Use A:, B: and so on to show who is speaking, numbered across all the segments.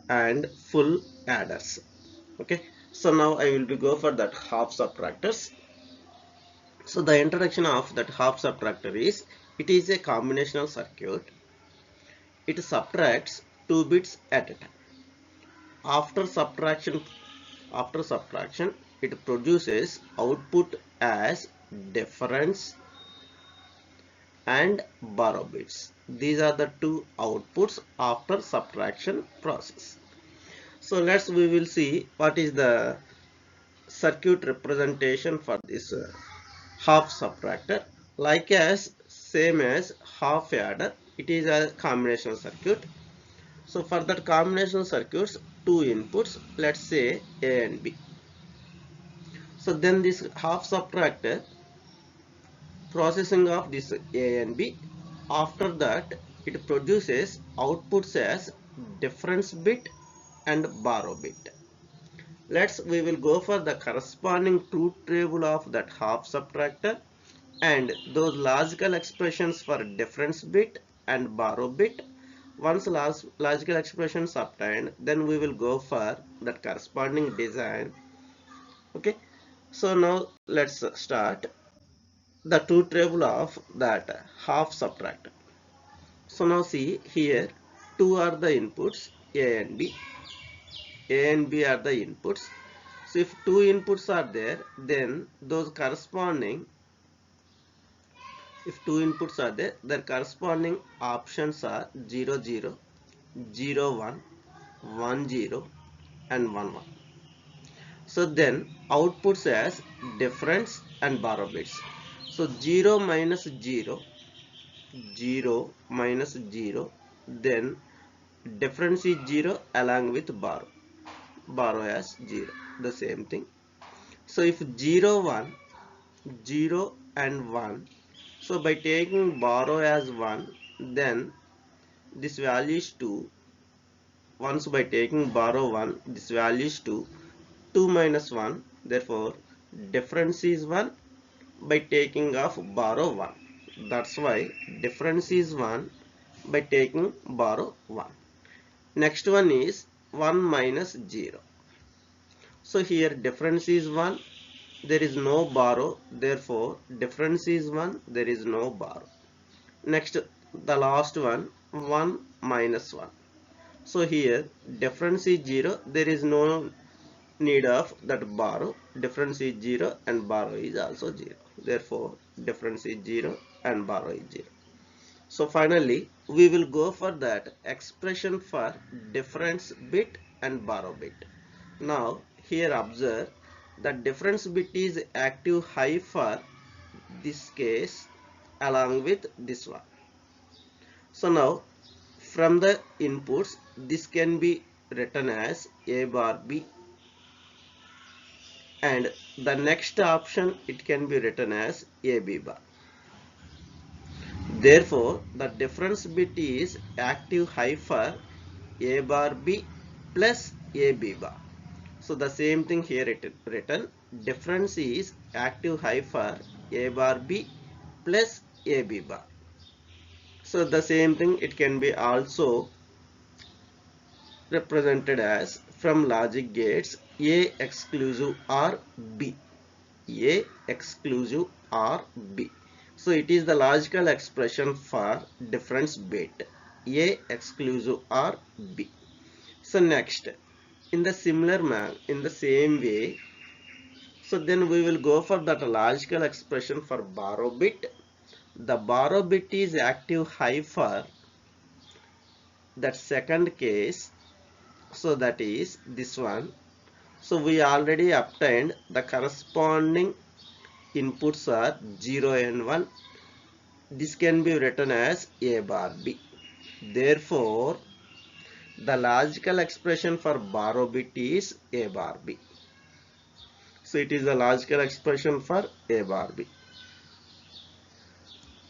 A: and full adders. Okay, so now I will be go for that half subtractors. So the introduction of that half subtractor is, it is a combinational circuit. It subtracts 2 bits at a time. After subtraction, it produces output as difference and borrow bits. These are the two outputs after subtraction process. So we will see what is the circuit representation for this half subtractor. Like as same as half adder, it is a combination circuit. So for that combination circuits, two inputs, let's say A and B. So then this half subtractor processing of this A and B, after that it produces outputs as difference bit and borrow bit. We will go for the corresponding truth table of that half subtractor and those logical expressions for difference bit and borrow bit. Once logical expressions obtained, then we will go for that corresponding design. Okay, so now let's start the truth table of that half subtractor. So now see here, two are the inputs, A and B. A and B are the inputs. So if two inputs are there, then those corresponding, if two inputs are there, their corresponding options are 0 0, 0 1, 1 0 and 1 1. So then outputs as difference and borrow bits. So 0 minus 0, 0 minus 0, then difference is 0 along with borrow. Borrow as 0, the same thing. So if 0 1, 0 and 1, so by taking borrow as 1, then this value is 2. Once by taking borrow 1, this value is 2. 2 minus 1, therefore difference is 1 by taking of borrow 1. That's why difference is 1 by taking borrow 1. Next one is 1 minus 0. So here difference is 1, there is no borrow, therefore difference is 1, there is no borrow. Next, the last one, 1 minus 1. So here difference is 0, there is no need of that borrow. Difference is 0 and borrow is also 0. Therefore difference is 0 and borrow is 0. So finally we will go for that expression for difference bit and borrow bit. Now here observe that difference bit is active high for this case along with this one. So now from the inputs, this can be written as A bar B, and the next option it can be written as AB bar. Therefore the difference bit is active high for A bar B plus AB bar. So the same thing here written, difference is active high for A bar B plus AB bar. So the same thing it can be also represented as from logic gates A exclusive or B. A exclusive or B. So it is the logical expression for difference bit A exclusive or B. So next, in the in the same way, so then we will go for that logical expression for borrow bit. The borrow bit is active high for that second case, so that is this one. So we already obtained the corresponding inputs are 0 and 1. This can be written as A bar B. Therefore the logical expression for borrow bit is A bar B. So it is the logical expression for A bar B.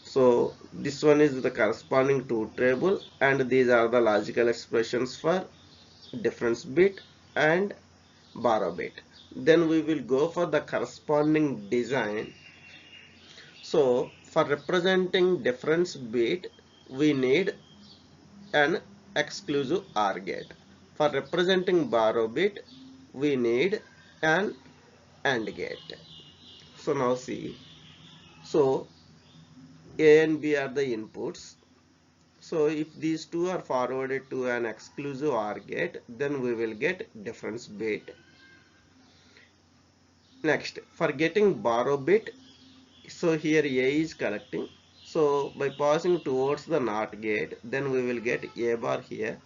A: So this one is the corresponding truth table, and these are the logical expressions for difference bit and borrow bit. Then we will go for the corresponding design. So for representing difference bit, we need an exclusive OR gate. for representing borrow bit, we need an AND gate. So now see, so A and B are the inputs. So if these two are forwarded to an exclusive OR gate, then we will get difference bit. Next, for getting borrow bit, so here A is collecting. So by passing towards the NOT gate, then we will get A bar here.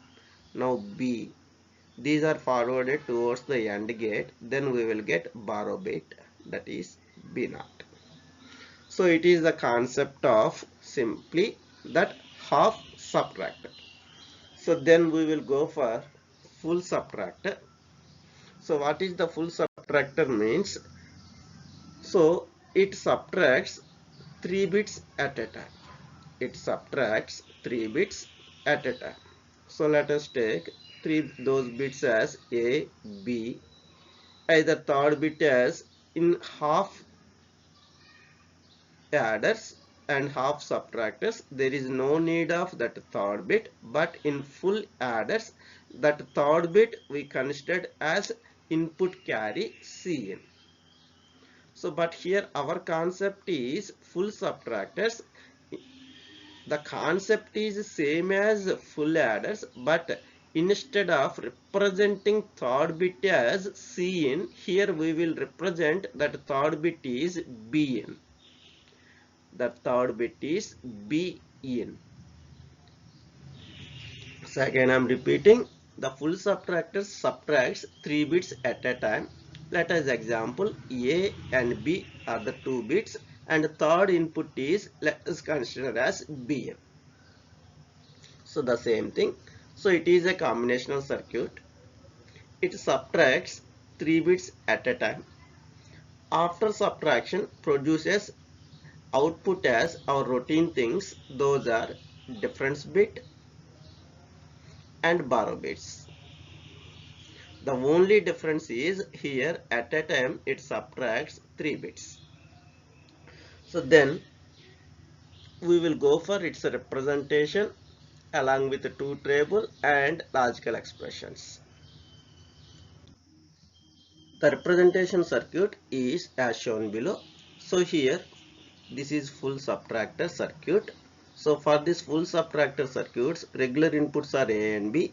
A: Now B, these are forwarded towards the AND gate, then we will get borrow bit, that is B naught. So it is the concept of simply that half subtractor. So then we will go for full subtractor. So what is the full subtractor means? So it subtracts 3 bits at a time. It subtracts 3 bits at a time. So let us take those bits as A, B, either third bit as in half adders and half subtractors. There is no need of that third bit, but in full adders, that third bit we considered as input carry Cin. So but here our concept is full subtractors. The concept is same as full adders, but instead of representing third bit as Cin, here we will represent that third bit is Bn. The third bit is Bin. So again I am repeating, the full subtractor subtracts 3 bits at a time. Let us example A and B are the 2 bits and the third input is, let us consider as Bn. So the same thing. So it is a combinational circuit. It subtracts 3 bits at a time. After subtraction produces output as our routine things. Those are difference bit and borrow bits. The only difference is here at a time it subtracts 3 bits. So then we will go for its representation along with the truth table and logical expressions. The representation circuit is as shown below. So here this is full subtractor circuit. So for this full subtractor circuits, regular inputs are A and B.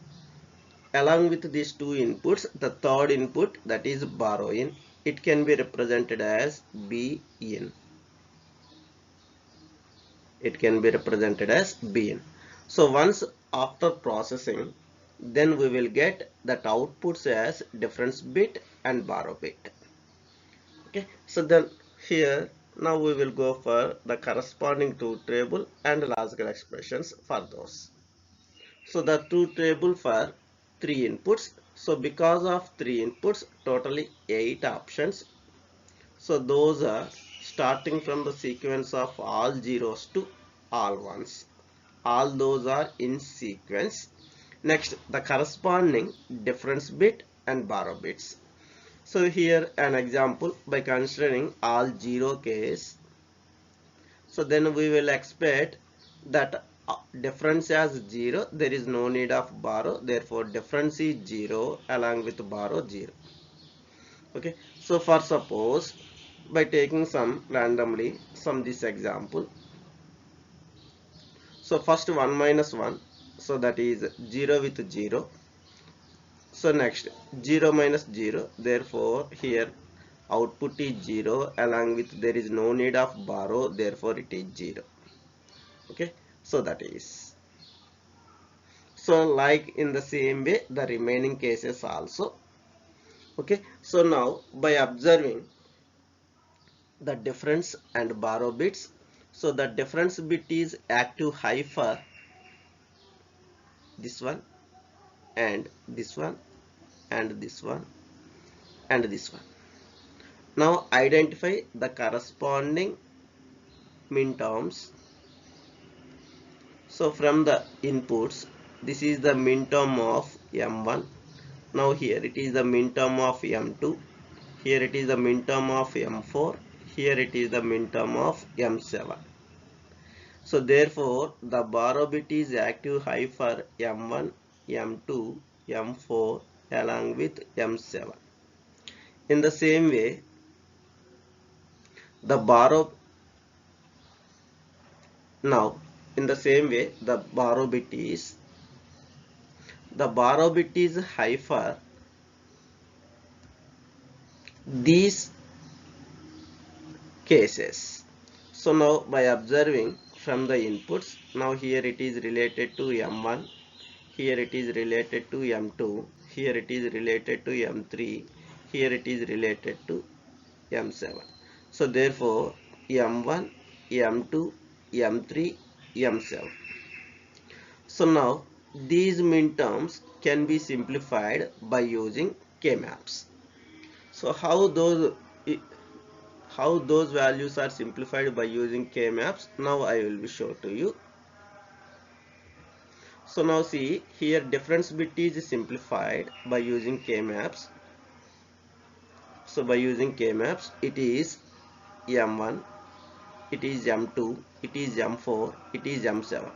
A: Along with these two inputs, the third input, that is borrow in, it can be represented as B in. It can be represented as B in. So once after processing, then we will get that outputs as difference bit and borrow bit. Okay, so then here now we will go for the corresponding truth table and logical expressions for those. So the truth table for 3 inputs. So because of 3 inputs, totally 8 options. So those are starting from the sequence of all zeros to all ones. All those are in sequence. Next, the corresponding difference bit and borrow bits. So here an example by considering all 0 case. So then we will expect that difference as 0, there is no need of borrow, therefore difference is 0 along with borrow 0. Okay, so for suppose by taking some randomly some this example, so first 1 minus 1, so that is 0 with 0. So next 0 minus 0, therefore here output is 0 along with there is no need of borrow, therefore it is 0. Okay, so that is, so like in the same way the remaining cases also. Okay, so now by observing the difference and borrow bits, so the difference bit is active high for this one and this one and this one and this one. Now identify the corresponding minterms. So from the inputs, this is the minterm of M1. Now here it is the minterm of M2. Here it is the minterm of M4. Here it is the minterm of M7. So therefore the borrow bit is active high for M1, M2, M4 along with M7. In the same way, the borrow now in the same way the borrow bit is high for these cases. So now by observing from the inputs, now here it is related to M1, here it is related to M2, here it is related to M3, here it is related to M7. So therefore M1, M2, M3, M7. So now these minterms can be simplified by using K-maps. So how those values are simplified by using K-maps, now I will be show to you. So now see here difference bit is simplified by using K-maps. So by using K-maps it is M1, it is M2, it is M4, it is M7.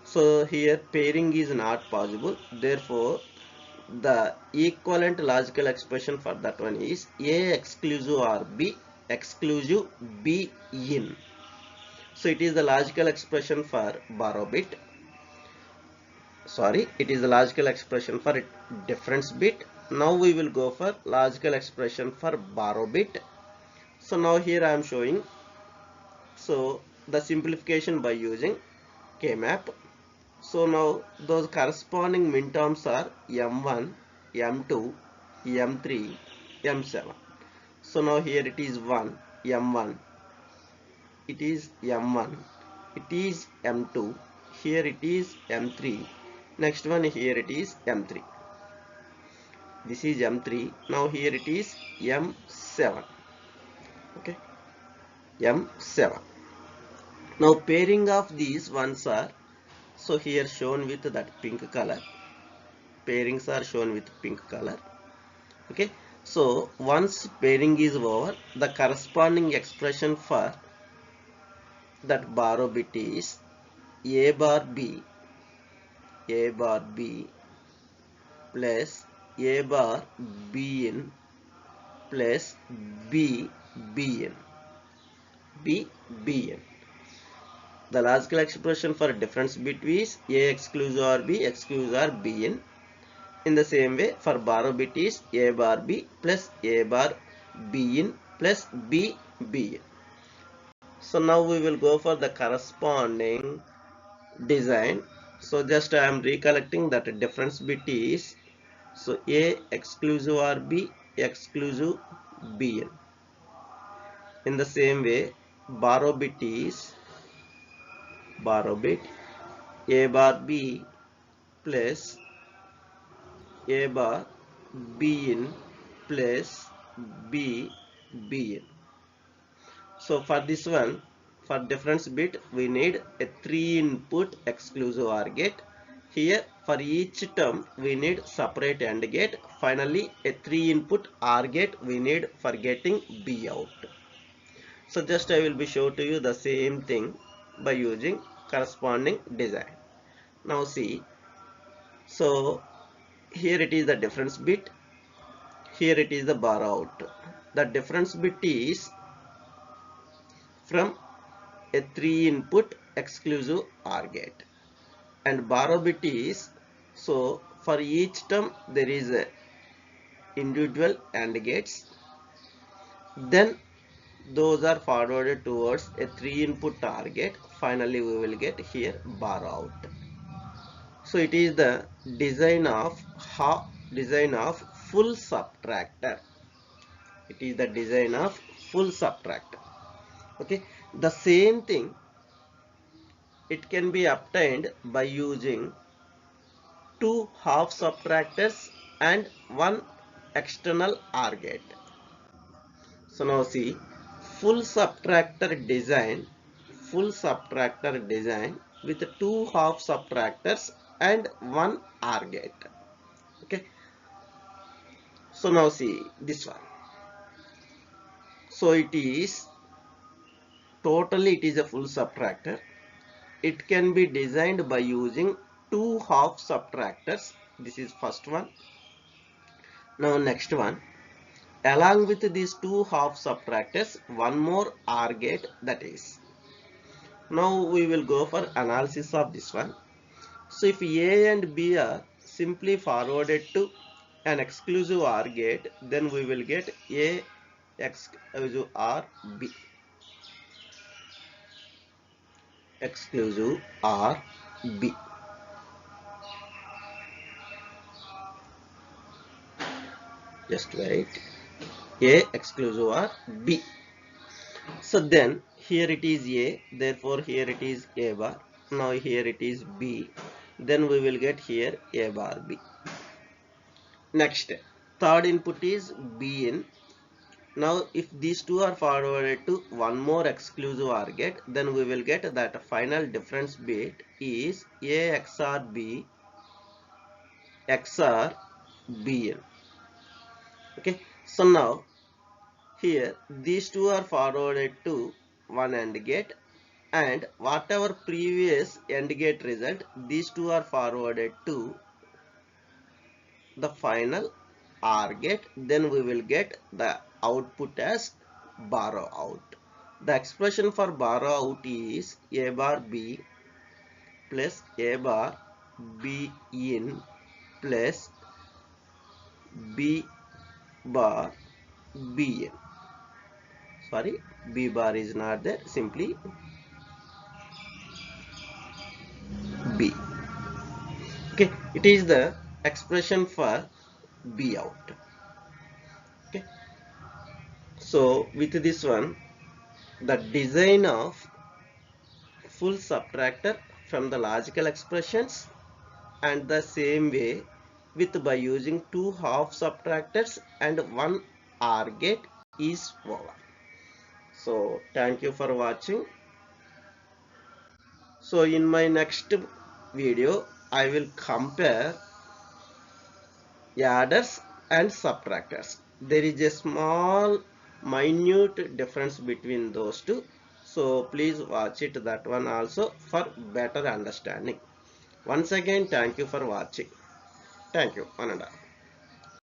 A: So here pairing is not possible, therefore the equivalent logical expression for that one is A exclusive or B exclusive B in. So it is the logical expression for borrow bit. Sorry, it is the logical expression for difference bit. Now we will go for logical expression for borrow bit. So now here I am showing so the simplification by using K-map. So now those corresponding minterms are M1, M2, M3, M7. So now here it is 1, M1, it is M1, it is M2, here it is M3, next one here it is M3. This is M3, now here it is M7. Okay, M7. Now pairing of these ones are so here shown with that pink color. Pairings are shown with pink color. Okay, so once pairing is over, the corresponding expression for that borrow bit is A bar B plus A bar B in plus B in. The logical expression for difference bit is A exclusive or B exclusive or B in. In the same way for borrow bit is A bar B plus A bar B in plus B in. So now we will go for the corresponding design. So just I am recollecting that difference bit is so A exclusive or B exclusive B in. In the same way borrow bit is borrow bit A bar B plus A bar B in plus B in. So for this one, for difference bit we need a 3 input exclusive OR gate. Here for each term we need separate AND gate. Finally a 3 input OR gate we need for getting B out. So just I will be show to you the same thing by using corresponding design. Now see, so here it is the difference bit, here it is the borrow out. The difference bit is from a 3 input exclusive OR gate, and borrow bit is so for each term there is a individual AND gates, then those are forwarded towards a 3 input OR gate. Finally we will get here borrow out. So it is the design of full subtractor. It is the design of full subtractor. Okay, the same thing it can be obtained by using 2 half subtractors and 1 external OR gate. So now see full subtractor design with 2 half subtractors and 1 OR gate. Okay, so now see this one. So it is totally it is a full subtractor. It can be designed by using 2 half subtractors This is first one. Now next one. Along with these two half subtractors, one more OR gate, that is. Now we will go for analysis of this one. So if A and B are simply forwarded to an exclusive OR gate, then we will get A exclusive OR B. Exclusive OR B. Just wait. A exclusive OR B. So then here it is A, therefore here it is A bar. Now here it is B. Then we will get here A bar B. Next, third input is B in. Now if these two are forwarded to one more exclusive OR gate, then we will get that final difference bit is A XOR B XOR Bn. Okay, so now here these two are forwarded to one AND gate, and whatever previous AND gate result, these two are forwarded to the final OR gate, then we will get the output as borrow out. The expression for borrow out is A bar B plus A bar B in plus B bar B in. Sorry, B bar is not there, simply B. Okay, it is the expression for B out. Okay, so with this one, the design of full subtractor from the logical expressions, and the same way with by using two half subtractors and one OR gate is over. So thank you for watching. So in my next video I will compare adders and subtractors. There is a small minute difference between those two, so please watch it, that one also, for better understanding. Once again, thank you for watching. Thank you, one and all.